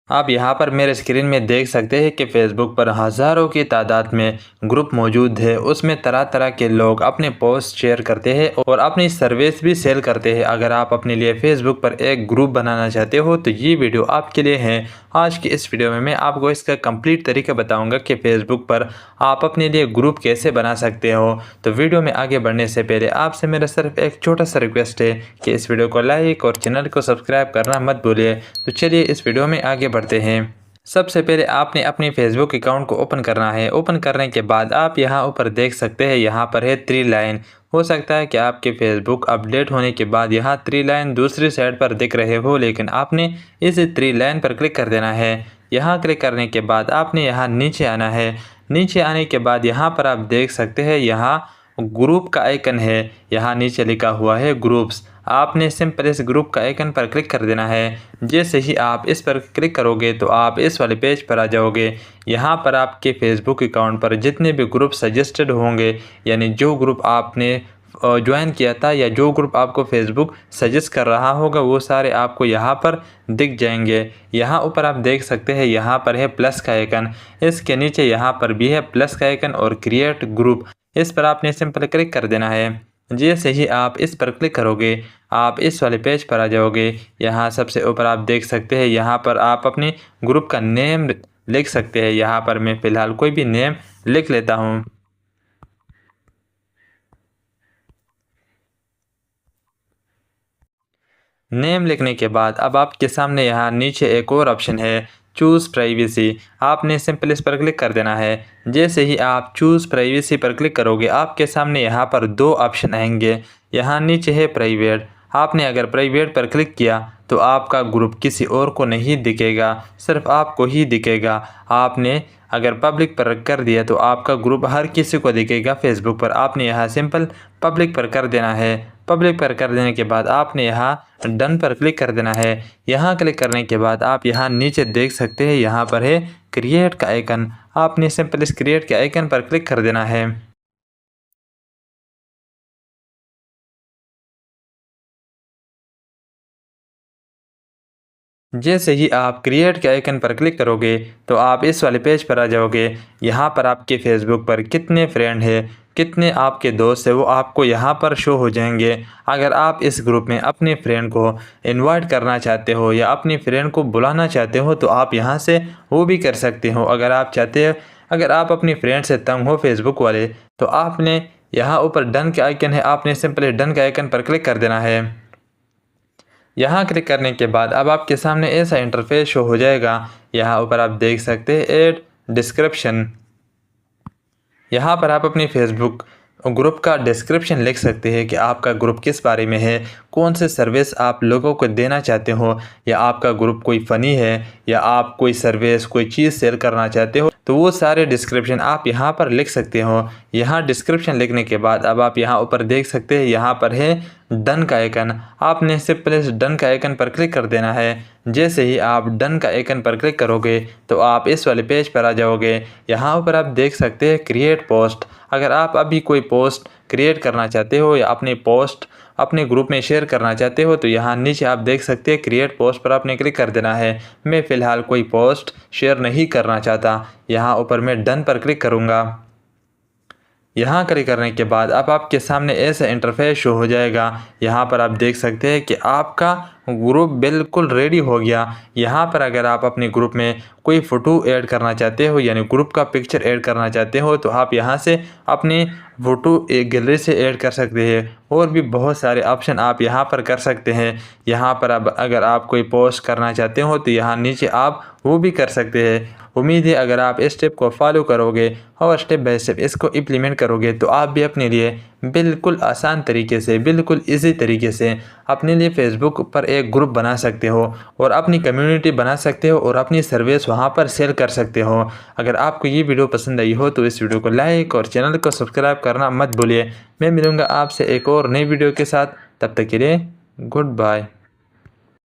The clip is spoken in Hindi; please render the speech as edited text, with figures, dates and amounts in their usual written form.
आप यहाँ पर मेरे स्क्रीन में देख सकते हैं कि फ़ेसबुक पर हज़ारों की तादाद में ग्रुप मौजूद है। उसमें तरह तरह के लोग अपने पोस्ट शेयर करते हैं और अपनी सर्विस भी सेल करते हैं। अगर आप अपने लिए फ़ेसबुक पर एक ग्रुप बनाना चाहते हो तो ये वीडियो आपके लिए है। आज की इस वीडियो में मैं आपको इसका कंप्लीट तरीका बताऊंगा कि फ़ेसबुक पर आप अपने लिए ग्रुप कैसे बना सकते हो। तो वीडियो में आगे बढ़ने से पहले आपसे मेरा सिर्फ एक छोटा सा रिक्वेस्ट है कि इस वीडियो को लाइक और चैनल को सब्सक्राइब करना मत भूलिए। तो चलिए इस वीडियो में आगे बढ़ते हैं। सबसे पहले आपने अपनी फेसबुक अकाउंट को ओपन करना है। ओपन करने के बाद आप यहाँ ऊपर देख सकते हैं, यहाँ पर है 3 लाइन। हो सकता है कि आपके फेसबुक अपडेट होने के बाद यहाँ 3 लाइन दूसरी साइड पर दिख रहे हो, लेकिन आपने इस 3 लाइन पर क्लिक कर देना है। यहाँ क्लिक करने के बाद आपने यहाँ नीचे आना है। नीचे आने के बाद यहाँ पर आप देख सकते हैं, यहाँ ग्रुप का आइकन है। यहाँ नीचे लिखा हुआ है ग्रुप्स। आपने सिंपल इस ग्रुप का आइकन पर क्लिक कर देना है। जैसे ही आप इस पर क्लिक करोगे तो आप इस वाले पेज पर आ जाओगे। यहाँ पर आपके फेसबुक अकाउंट पर जितने भी ग्रुप सजेस्टेड होंगे, यानी जो ग्रुप आपने ज्वाइन किया था या जो ग्रुप आपको फेसबुक सजेस्ट कर रहा होगा, वो सारे आपको यहाँ पर दिख जाएंगे। यहाँ ऊपर आप देख सकते हैं, यहाँ पर है प्लस का आइकन। इसके नीचे यहाँ पर भी है प्लस का आइकन और क्रिएट ग्रुप। इस पर आपने सिंपल क्लिक कर देना है। जैसे ही आप इस पर क्लिक करोगे आप इस वाले पेज पर आ जाओगे। यहाँ सबसे ऊपर आप देख सकते हैं, यहाँ पर आप अपने ग्रुप का नेम लिख सकते हैं। यहाँ पर मैं फ़िलहाल कोई भी नेम लिख लेता हूँ। नेम लिखने के बाद अब आपके सामने यहाँ नीचे एक और ऑप्शन है, चूज़ प्राइवेसी। आपने सिंपल इस पर क्लिक कर देना है। जैसे ही आप चूज़ प्राइवेसी पर क्लिक करोगे आपके सामने यहाँ पर 2 ऑप्शन आएंगे। यहाँ नीचे है प्राइवेट। आपने अगर प्राइवेट पर क्लिक किया तो आपका ग्रुप किसी और को नहीं दिखेगा, सिर्फ आपको ही दिखेगा। आपने अगर पब्लिक पर कर दिया तो आपका ग्रुप हर किसी को दिखेगा फेसबुक पर। आपने यहाँ सिंपल पब्लिक पर कर देना है। पब्लिक पर कर देने के बाद आपने यहाँ डन पर क्लिक कर देना है। यहाँ क्लिक करने के बाद आप यहाँ नीचे देख सकते हैं, यहाँ पर है क्रिएट का आइकन। आपने सिंपल इस क्रिएट के आइकन पर क्लिक कर देना है। जैसे ही आप क्रिएट के आइकन पर क्लिक करोगे तो आप इस वाले पेज पर आ जाओगे। यहाँ पर आपके फेसबुक पर कितने फ्रेंड हैं, कितने आपके दोस्त हैं, वो आपको यहाँ पर शो हो जाएंगे। अगर आप इस ग्रुप में अपने फ्रेंड को इनवाइट करना चाहते हो या अपने फ्रेंड को बुलाना चाहते हो तो आप यहाँ से वो भी कर सकते हो। अगर आप चाहते हो, अगर आप अपनी फ्रेंड से तंग हो फेसबुक वाले, तो आपने यहाँ ऊपर डन के आइकन है, आपने सिंपली डन के आइकन पर क्लिक कर देना है। यहाँ क्लिक करने के बाद अब आपके सामने ऐसा इंटरफेस शो हो जाएगा। यहाँ ऊपर आप देख सकते हैं ऐड डिस्क्रिप्शन। यहाँ पर आप अपनी फेसबुक ग्रुप का डिस्क्रिप्शन लिख सकते हैं कि आपका ग्रुप किस बारे में है, कौन से सर्विस आप लोगों को देना चाहते हो, या आपका ग्रुप कोई फ़नी है, या आप कोई सर्विस कोई चीज़ शेयर करना चाहते हो, तो वो सारे डिस्क्रिप्शन आप यहाँ पर लिख सकते हो। यहाँ डिस्क्रिप्शन लिखने के बाद अब आप यहाँ ऊपर देख सकते हैं, यहाँ पर है डन का आइकन। आपने सिंपल इस डन का आइकन पर क्लिक कर देना है। जैसे ही आप डन का आइकन पर क्लिक करोगे तो आप इस वाले पेज पर आ जाओगे। यहाँ ऊपर आप देख सकते हैं क्रिएट पोस्ट। अगर आप अभी कोई पोस्ट क्रिएट करना चाहते हो या अपनी पोस्ट अपने ग्रुप में शेयर करना चाहते हो तो यहाँ नीचे आप देख सकते हैं क्रिएट पोस्ट पर आपने क्लिक कर देना है। मैं फ़िलहाल कोई पोस्ट शेयर नहीं करना चाहता। यहाँ ऊपर मैं डन पर क्लिक करूँगा। यहाँ क्लिक करने के बाद अब आपके सामने ऐसा इंटरफेस शो हो जाएगा। यहाँ पर आप देख सकते हैं कि आपका ग्रुप बिल्कुल रेडी हो गया। यहाँ पर अगर आप अपने ग्रुप में कोई फ़ोटो ऐड करना चाहते हो, यानी ग्रुप का पिक्चर ऐड करना चाहते हो, तो आप यहाँ से अपनी फ़ोटो एक गैलरी से ऐड कर सकते हैं। और भी बहुत सारे ऑप्शन आप यहाँ पर कर सकते हैं। यहाँ पर अब अगर आप कोई पोस्ट करना चाहते हो तो यहाँ नीचे आप वो भी कर सकते हैं। उम्मीद है अगर आप इस स्टेप को फॉलो करोगे और स्टेप बाय स्टेप इसको इम्प्लीमेंट करोगे तो आप भी अपने लिए बिल्कुल आसान तरीके से, बिल्कुल इजी तरीके से अपने लिए फेसबुक पर एक ग्रुप बना सकते हो और अपनी कम्युनिटी बना सकते हो और अपनी सर्विस वहां पर सेल कर सकते हो। अगर आपको ये वीडियो पसंद आई हो तो इस वीडियो को लाइक और चैनल को सब्सक्राइब करना मत भूलिए। मैं मिलूँगा आपसे एक और नई वीडियो के साथ, तब तक के लिए गुड बाय।